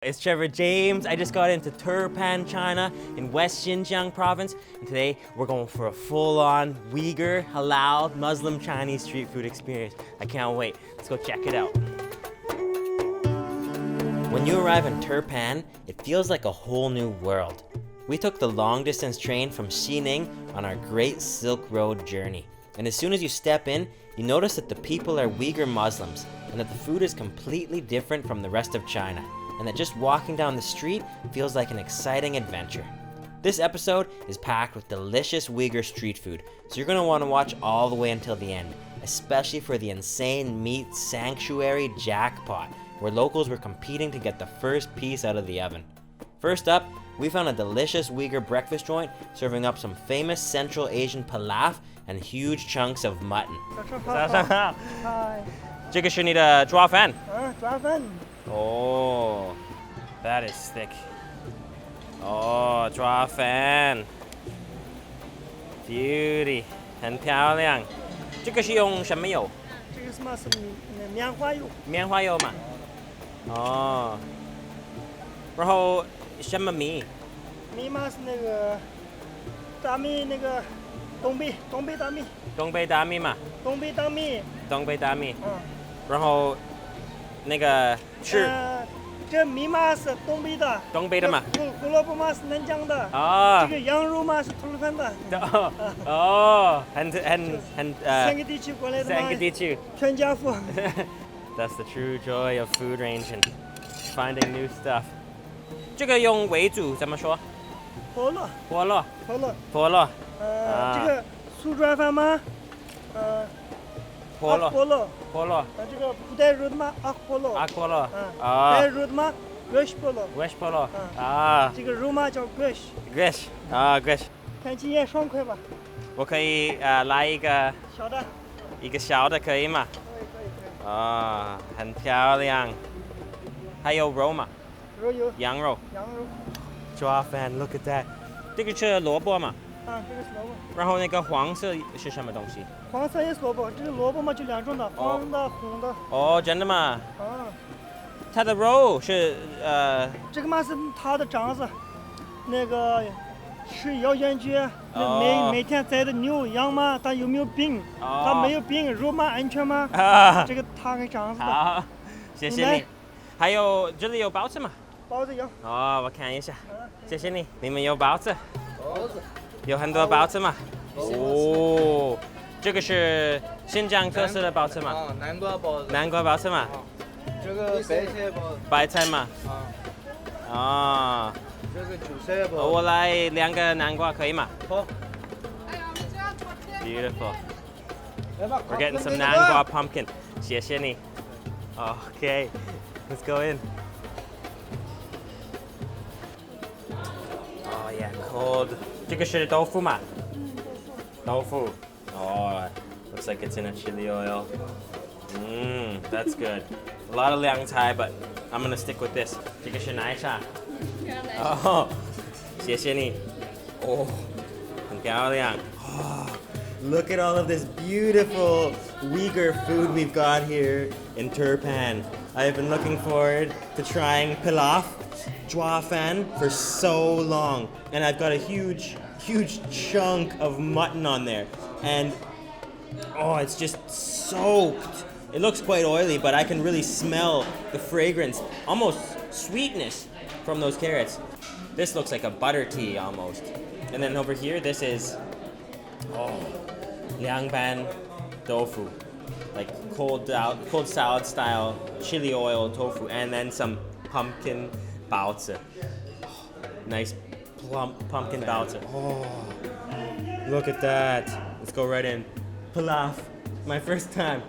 it's Trevor James. I just got into Turpan, China in West Xinjiang province, and today we're going for a full-on Uighur, halal, Muslim Chinese street food experience. I can't wait. Let's go check it out. When you arrive in Turpan, it feels like a whole new world. We took the long-distance train from Xining on our Great Silk Road journey. And as soon as you step in, you notice that the people are Uighur Muslims, and that the food is completely different from the rest of China, and that just walking down the street feels like an exciting adventure. This episode is packed with delicious Uighur street food, so you're going to want to watch all the way until the end, especially for the insane meat sanctuary Jackpot, where locals were competing to get the first piece out of the oven. First up, we found a delicious Uighur breakfast joint serving up some famous Central Asian pilaf and huge chunks of mutton. 这个是你的抓饭？抓饭。Oh, that is thick. Oh, 抓饭 Beauty, 很漂亮。这个是用什么油？这个是嘛是棉花油。棉花油嘛。哦。然后什么米？米嘛是那个大米，那个东北大米。东北大米嘛。东北大米。东北大米。然后那个是这米嘛是东北的。东北的嘛。胡萝卜嘛是南疆的。啊。这个羊肉嘛是吐鲁番的。哦，很三个地区过来的嘛。三个地区。全家福。That's the true joy of food ranging, finding new stuff. 这个用为主怎么说？菠萝。菠萝。菠萝。菠萝。这个素抓饭嘛，菠萝。菠萝。菠萝。这个不带肉的嘛，菠萝。菠萝。带肉的嘛，gush菠萝。gush菠萝。啊。这个肉嘛叫 gush。gush。啊 gush。看经验爽快吧。我可以来一个小的。一个小的可以吗？可以。啊，很漂亮。还有肉吗？肉有。羊肉。抓饭 ，look at that。这个是萝卜嘛？这个是萝卜。然后那个黄色是什么东西？黄色也是萝卜，这个萝卜嘛就两种的，黄的、红的。哦，真的吗？它的肉是这个嘛是它的长子，那个吃药研究，每天宰的牛羊嘛，它有没有病？它没有病，肉嘛安全吗？这个它给长子的。好，谢谢你。还有这里有包子吗？包子有。哦，我看一下。谢谢你，你们有包子？有很多包子吗？哦，这个是新疆特色的包子吗？南瓜包子。南瓜包子吗？这个白菜包子。白菜吗？啊。这个韭菜包子。我来2个南瓜可以吗？好。Beautiful. We're getting some 南瓜 pumpkin. 谢谢你。Okay, let's go in. Oh yeah, cold. 这个是豆腐吗？豆腐。Oh, looks like it's in a chili oil. That's good. A lot of 凉菜, but I'm gonna stick with this. 这个是奶茶。哦，谢谢你。哦，很漂亮。Look at all of this beautiful Uighur food we've got here in Turpan. I've been looking forward to trying pilaf, zhua fan, for so long. And I've got a huge chunk of mutton on there. And, it's just soaked. It looks quite oily, but I can really smell the fragrance, almost sweetness from those carrots. This looks like a butter tea almost. And then over here, this is, liangban tofu, like cold salad style chili oil tofu, and then some pumpkin baozi. Nice plump pumpkin baozi. Oh, look at that. Let's go right in. Pilaf, my first time.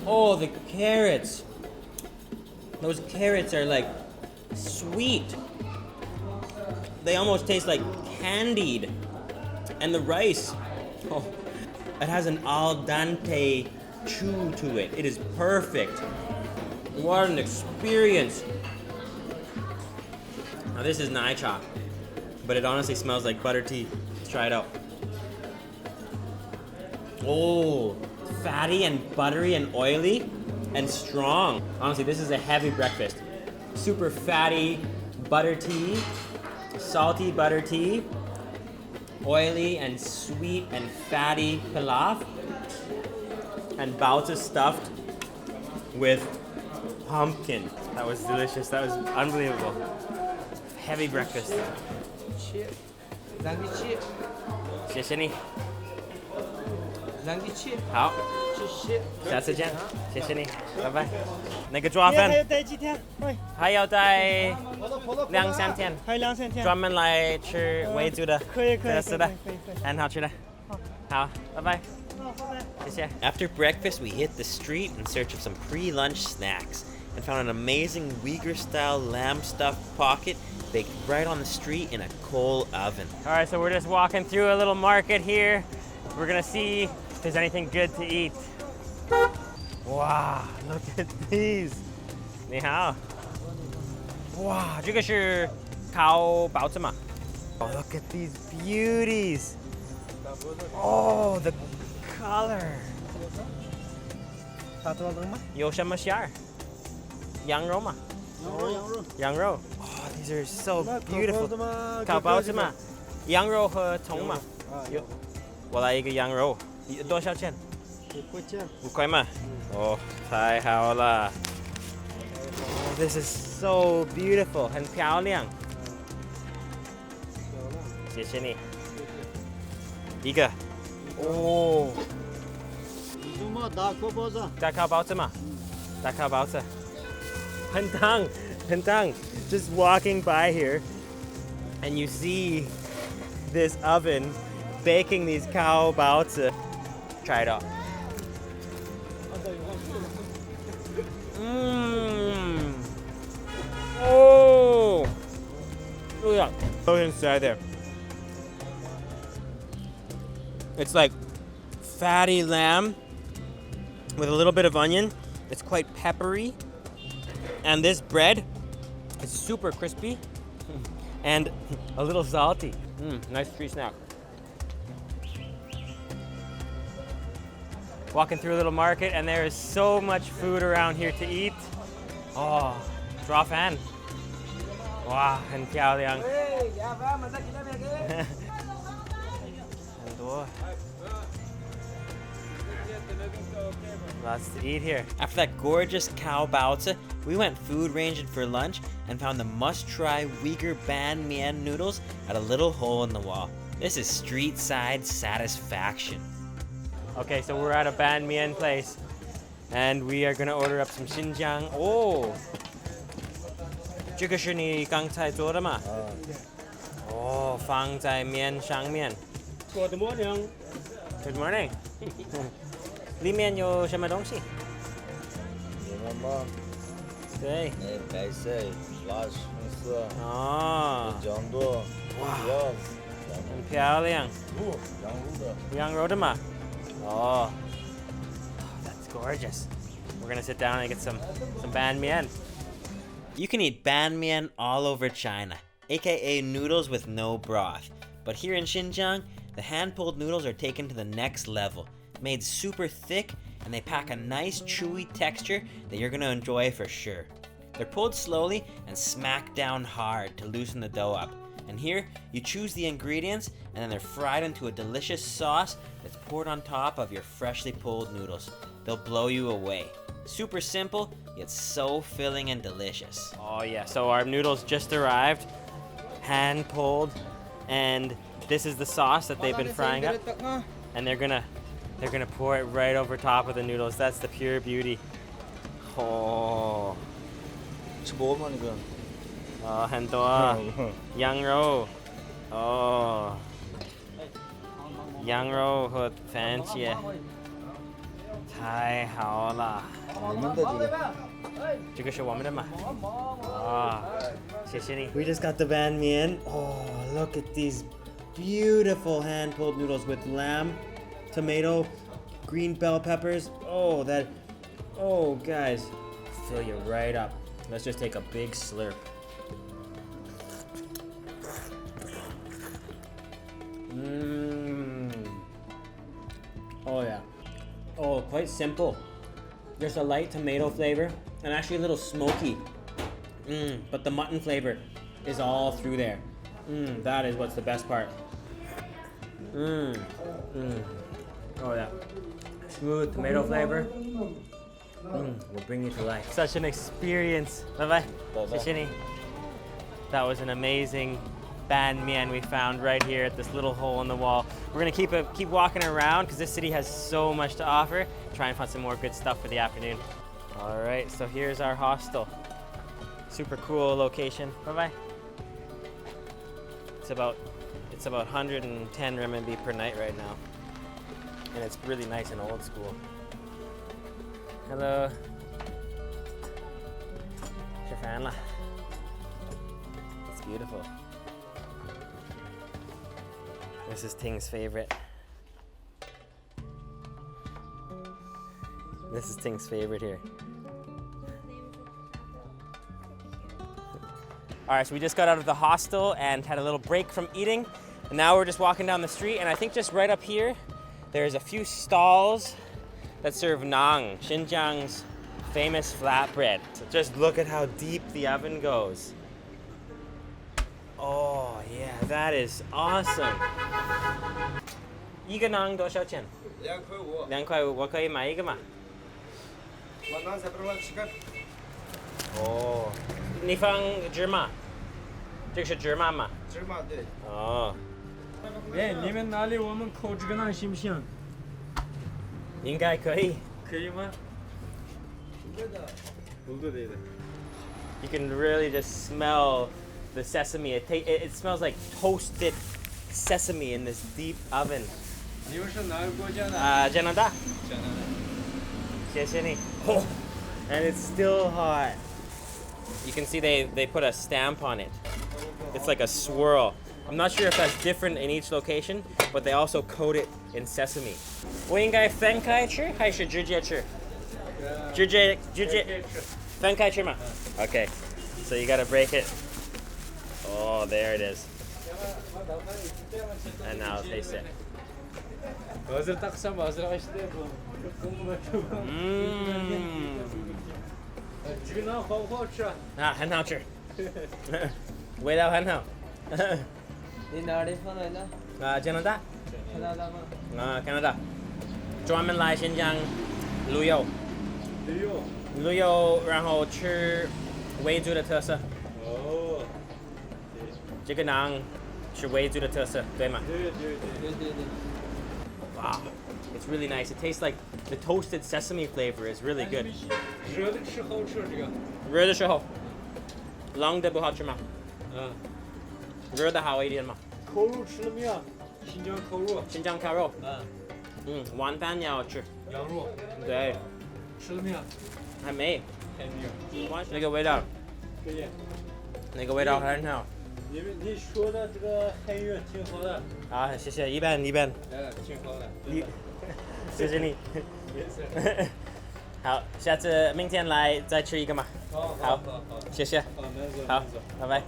Oh, the carrots. Those carrots are like sweet. They almost taste like candied. And the rice, it has an al dente chew to it. It is perfect. What an experience. Now this is nai cha, but it honestly smells like butter tea. Let's try it out. Oh, fatty and buttery and oily and strong. Honestly, this is a heavy breakfast. Super fatty butter tea, salty butter tea, oily and sweet and fatty pilaf, and baozi stuffed with pumpkin. That was delicious. That was unbelievable. Heavy breakfast. 谢谢你。好，下次见。谢谢你，拜拜。那个抓饭还要待几天？喂，还要待2-3天，还有2-3天。专门来吃维族的可以，特色的，很好吃的。好，拜拜。谢谢。After breakfast, we hit the street in search of some pre-lunch snacks and found an amazing Uighur-style lamb stuffed pocket baked right on the street in a coal oven. All right, so we're just walking through a little market here. We're gonna see if there's anything good to eat. Wow, look at these. 你好。哇，这个是烤包子吗？ Oh, look at these beauties. Oh, the color. 有什么馅儿？羊肉吗？羊肉。Oh, these are so beautiful. 烤包子吗？羊肉和葱吗？有。我来一个羊肉，多少钱？5块吗？哦，太好了。Oh, this is so beautiful， 很漂亮。谢谢你。一个。哦。什么大烤包子？大烤包子吗？大烤包子。很烫，很烫。Just walking by here, and you see this oven baking these cow baozi. Try it out. Mmm. Oh. Oh yeah. Go inside there. It's like fatty lamb with a little bit of onion. It's quite peppery. And this bread is super crispy and a little salty. Nice street snack. Walking through a little market, and there is so much food around here to eat. Oh, draw fan. Wow, 很漂亮。很多。Lots to eat here. After that gorgeous cow baozi, we went food ranging for lunch and found the must-try Uighur ban mian noodles at a little hole in the wall. This is street-side satisfaction. Okay, so we're at a ban mian place, and we are gonna order up some Xinjiang. Oh, 这个是你刚才做的吗？哦，放在面上面。Good morning. Good morning. 里面有什么东西？对。白菜、辣红色。哦。酱多。哇。很漂亮。羊肉的吗？Oh, that's gorgeous. We're gonna sit down and get some ban mian. You can eat ban mian all over China, aka noodles with no broth. But here in Xinjiang, the hand-pulled noodles are taken to the next level, made super thick, and they pack a nice chewy texture that you're gonna enjoy for sure. They're pulled slowly and smacked down hard to loosen the dough up. And here, you choose the ingredients, and then they're fried into a delicious sauce that's poured on top of your freshly pulled noodles. They'll blow you away. Super simple, yet so filling and delicious. Oh yeah, so our noodles just arrived, hand pulled, and this is the sauce that they've been frying up. And they're gonna pour it right over top of the noodles. That's the pure beauty. Oh. 吃饱吗那个？很多羊肉。哦。羊肉和番茄。太好了。你们的这个。这个是我们的吗？啊，谢谢你。We just got the ban mian. Oh, look at these beautiful hand-pulled noodles with lamb, tomato, green bell peppers. Oh, guys, fill you right up. Let's just take a big slurp. Oh yeah. Oh, quite simple. There's a light tomato flavor and actually a little smoky. But the mutton flavor is all through there. That is what's the best part. Oh yeah. Smooth tomato flavor. Will bring you to life. Such an experience. Bye-bye. Bye-bye. 谢谢你. That was an amazing ban mian we found right here at this little hole in the wall. We're gonna keep walking around because this city has so much to offer. Try and find some more good stuff for the afternoon. All right, so here's our hostel. Super cool location. Bye-bye. It's about 110 renminbi per night right now. And it's really nice and old school. Hello. 吃饭了. It's beautiful. This is Ting's favorite. This is Ting's favorite here. All right, so we just got out of the hostel and had a little break from eating. And now we're just walking down the street, and I think just right up here, there's a few stalls that serve nang, Xinjiang's famous flatbread. So just look at how deep the oven goes. Oh yeah, that is awesome. 一个馕多少钱？2块5，我可以买一个吗？哦，你放芝麻，这个是芝麻吗？芝麻对。哦，哎，你们那里我们烤这个馕行不行？应该可以。可以吗？You can really just smell the sesame. It smells like toasted sesame in this deep oven. 你们是哪个国家的？加拿大。谢谢你。Oh, and it's still hot. You can see they put a stamp on it. It's like a swirl. I'm not sure if that's different in each location, but they also coat it in sesame. 我应该分开吃还是直接吃？直接分开吃嘛。Okay, so you gotta break it. Oh, there it is. And now taste it. Hazır taksam hazır açtı bu.这个馕好不好吃啊？很好吃。味道很好。你哪里放来的？加拿大。加拿大吗？加拿大。专门来新疆旅游。旅游，然后吃维族的特色。哦。这个馕是维族的特色，对吗？对。Wow, it's really nice. It tastes like the toasted sesame flavor is really good. 热的吃好吃这个。热的时候，冷的不好吃吗？嗯。热的好一点吗？烤肉吃了没有？新疆烤肉。新疆烤肉。晚饭要吃。羊肉。对。吃了没有？还没。还没有。那个味道。可以。那个味道很好。你说的这个汉语挺好的。好，谢谢，一般。挺好的。谢谢你。没事。好，下次明天来再吃一个嘛。好，谢谢。好，拜拜。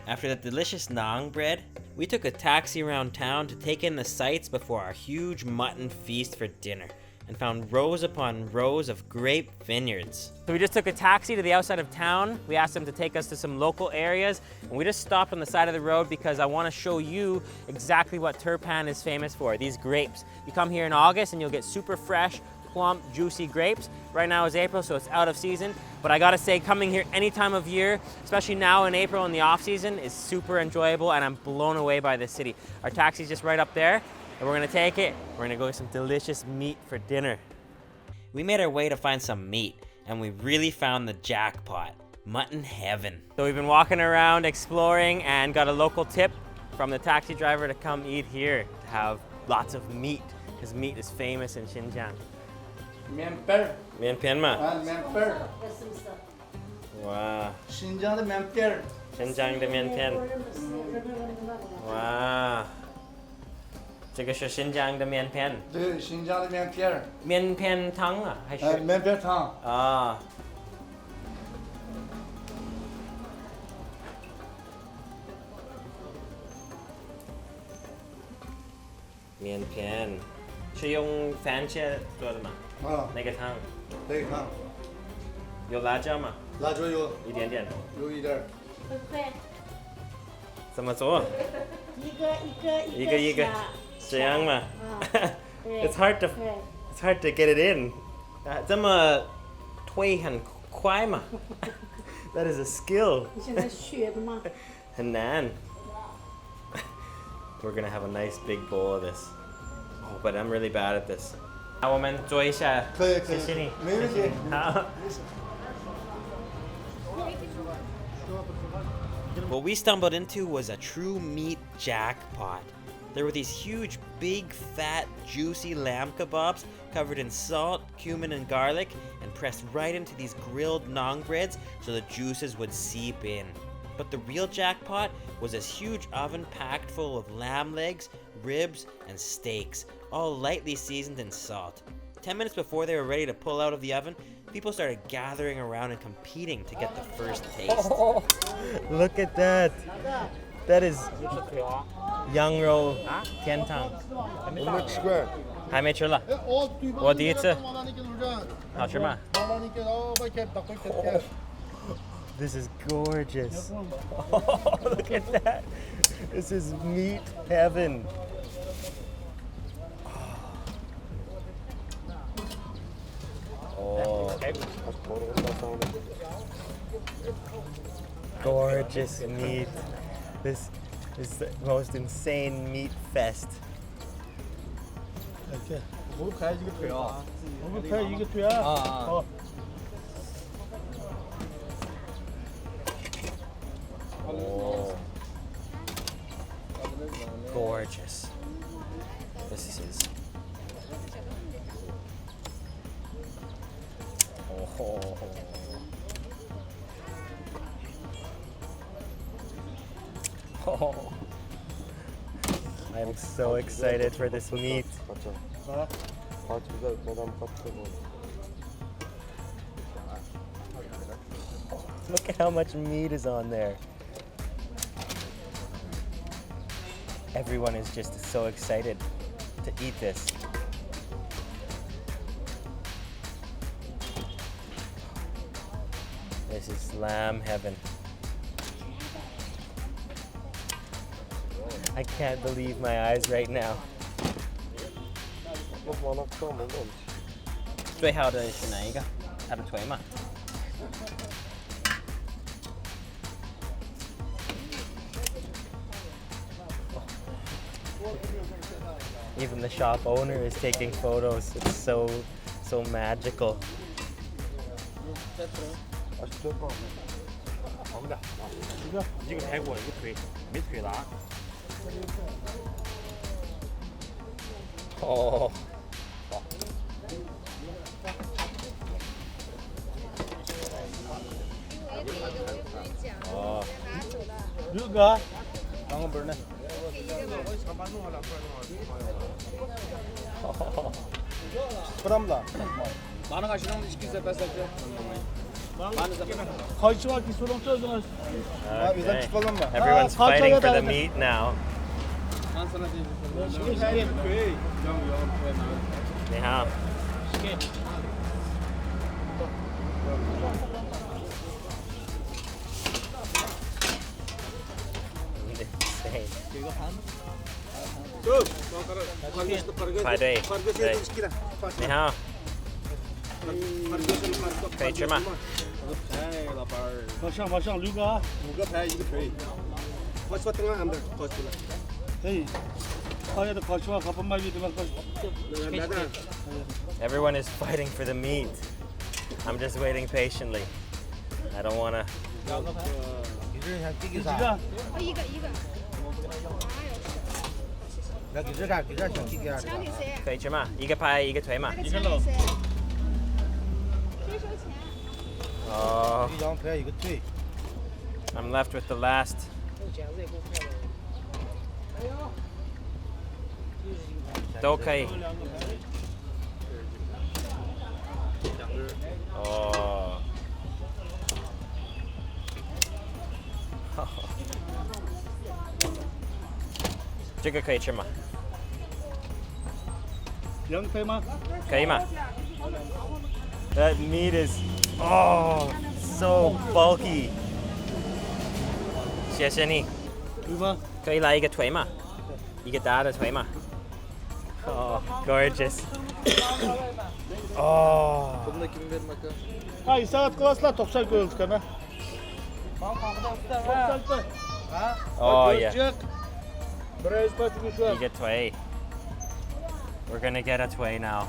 After that delicious naan bread, we took a taxi around town to take in the sights before our huge mutton feast for dinner, and found rows upon rows of grape vineyards. So we just took a taxi to the outside of town. We asked them to take us to some local areas, and we just stopped on the side of the road because I want to show you exactly what Turpan is famous for, these grapes. You come here in August and you'll get super fresh, plump, juicy grapes. Right now is April, so it's out of season, but I gotta say, coming here any time of year, especially now in April in the off season, is super enjoyable, and I'm blown away by this city. Our taxi's just right up there, and we're gonna take it. We're gonna go get some delicious meat for dinner. We made our way to find some meat, and we really found the jackpot, mutton heaven. So we've been walking around exploring and got a local tip from the taxi driver to come eat here to have lots of meat, because meat is famous in Xinjiang. 面片儿。面片嘛。面片儿。哇。新疆的面片儿。新疆的面片。哇。这个是新疆的面片。对，新疆的面片儿。面片汤啊，还是？面片汤。啊。面片是用番茄做的吗？啊，那个汤对，看，有辣椒吗？辣椒有一点点。有一点儿，很快，怎么做？一个一个下这样吗？对 It's hard to 对 it's hard to get it in. 这么推很快吗？That is a skill. 你现在学的吗？很难。We're gonna have a nice big bowl of this. Oh, but I'm really bad at this. 好，我们做一下。可以，谢谢你。没问题。好。What we stumbled into was a true meat jackpot. There were these huge, big, fat, juicy lamb kebabs covered in salt, cumin, and garlic and pressed right into these grilled naan breads so the juices would seep in. But the real jackpot was this huge oven packed full of lamb legs, ribs, and steaks, all lightly seasoned in salt. 10 minutes before they were ready to pull out of the oven, people started gathering around and competing to get the first taste. Oh, look at that. That is 羊肉天汤。我没吃过。还没吃了。我第一次。好吃吗？ This is gorgeous. Oh, look at that. This is meat heaven. Oh. Gorgeous meat. This is the most insane meat fest. 我们拍一个腿啊！我们拍一个腿啊！好。 Oh. Gorgeous. This is. Oh. Oh. I'm so excited for this meat. Look at how much meat is on there. Everyone is just so excited to eat this. This is lamb heaven. I can't believe my eyes right now. 最好的是哪一个？它的腿嘛。 Even the shop owner is taking photos. It's so magical. Oh. Oh. 六个，两个本呢？ Pramla. Bana kaçıran hiç kimse pes edecek. Kaçıva ki sorun çözünüz. Bizden çıkalım mı? Everyone's fighting for the meat now. Ben sana diyeceğim. 你好。 Insane. 排队。对。你好。可以吃吗？哎，老板儿，往上六个。 5个排1个腿。我说等俺们过去了。哎，好像的kaçıva kapanma bir demek Everyone is fighting for the meat. I'm just waiting patiently. I don't wanna. 一个。一个。那给这啥？给这小鸡给抢给谁？可以吃吗？一个排一个腿嘛。抢给谁？谁收钱？ Oh, 一羊排一个腿。 I'm left with the last. Okay. Oh. 这个可以吃吗？羊腿吗？可以吗？ That meat is, oh, so bulky. 谢谢你。对吗？可以来一个腿吗？一个大的腿吗？ Oh, gorgeous. Oh. Ay saat klaslar 90 gözlük ana. Oh yeah. Biraz batı şu an. 一个腿. We're gonna get a 腿 now.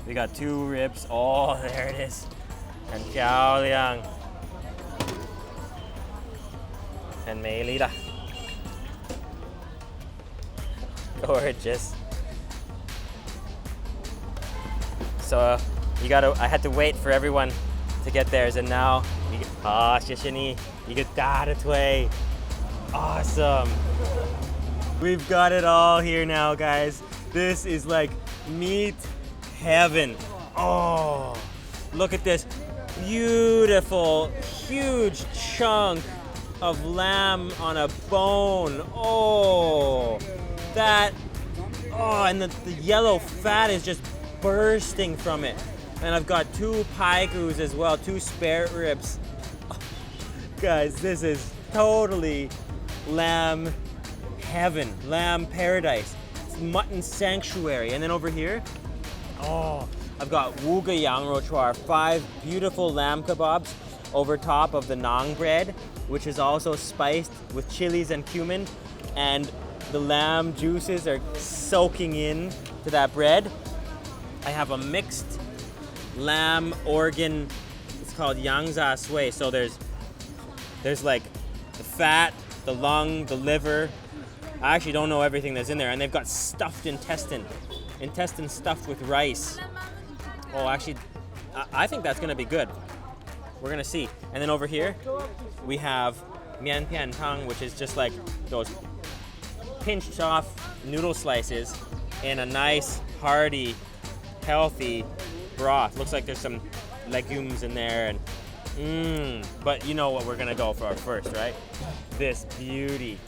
We got 2 ribs. Oh, there it is. 很漂亮。很美丽的。Gorgeous. So I had to wait for everyone to get theirs, and now, 谢谢你，一个大的腿. Awesome. We've got it all here now, guys. This is like meat heaven. Oh, look at this beautiful, huge chunk of lamb on a bone. Oh, and the yellow fat is just bursting from it. And I've got 2 paikus as well, 2 spare ribs. Guys, this is totally lamb heaven, lamb paradise. It's mutton sanctuary. And then over here, I've got uighur rochoir, 5 beautiful lamb kebabs over top of the naan bread, which is also spiced with chilies and cumin. And the lamb juices are soaking in to that bread. I have a mixed lamb organ. It's called yangza sui. So there's like the fat, the lung, the liver. I actually don't know everything that's in there. And they've got stuffed intestine stuffed with rice. Oh, actually, I think that's gonna be good. We're gonna see. And then over here, we have mian pian tang, which is just like those pinched off noodle slices in a nice, hearty, healthy broth. Looks like there's some legumes in there, and but you know what we're gonna go for first, right? This beauty.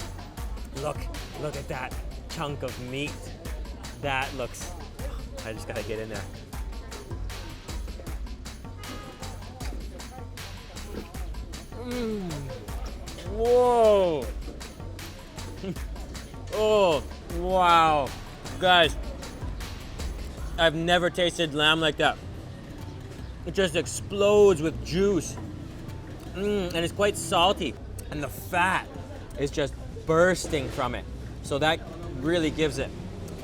Look at that chunk of meat. That looks, I just gotta get in there. Whoa. Oh, wow. Guys, I've never tasted lamb like that. It just explodes with juice. And it's quite salty. And the fat is just bursting from it. So that really gives it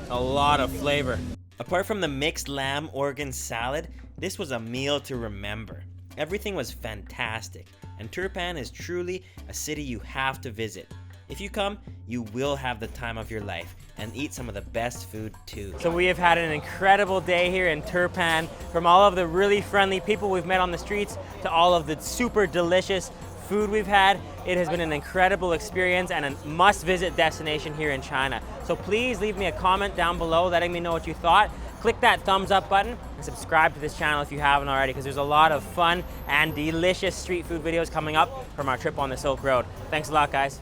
a lot of flavor. Apart from the mixed lamb organ salad, this was a meal to remember. Everything was fantastic. And Turpan is truly a city you have to visit. If you come, you will have the time of your life and eat some of the best food too. So we have had an incredible day here in Turpan. From all of the really friendly people we've met on the streets to all of the super delicious food we've had, it has been an incredible experience and a must-visit destination here in China. So please leave me a comment down below letting me know what you thought. Click that thumbs up button and subscribe to this channel if you haven't already, because there's a lot of fun and delicious street food videos coming up from our trip on the Silk Road. Thanks a lot, guys.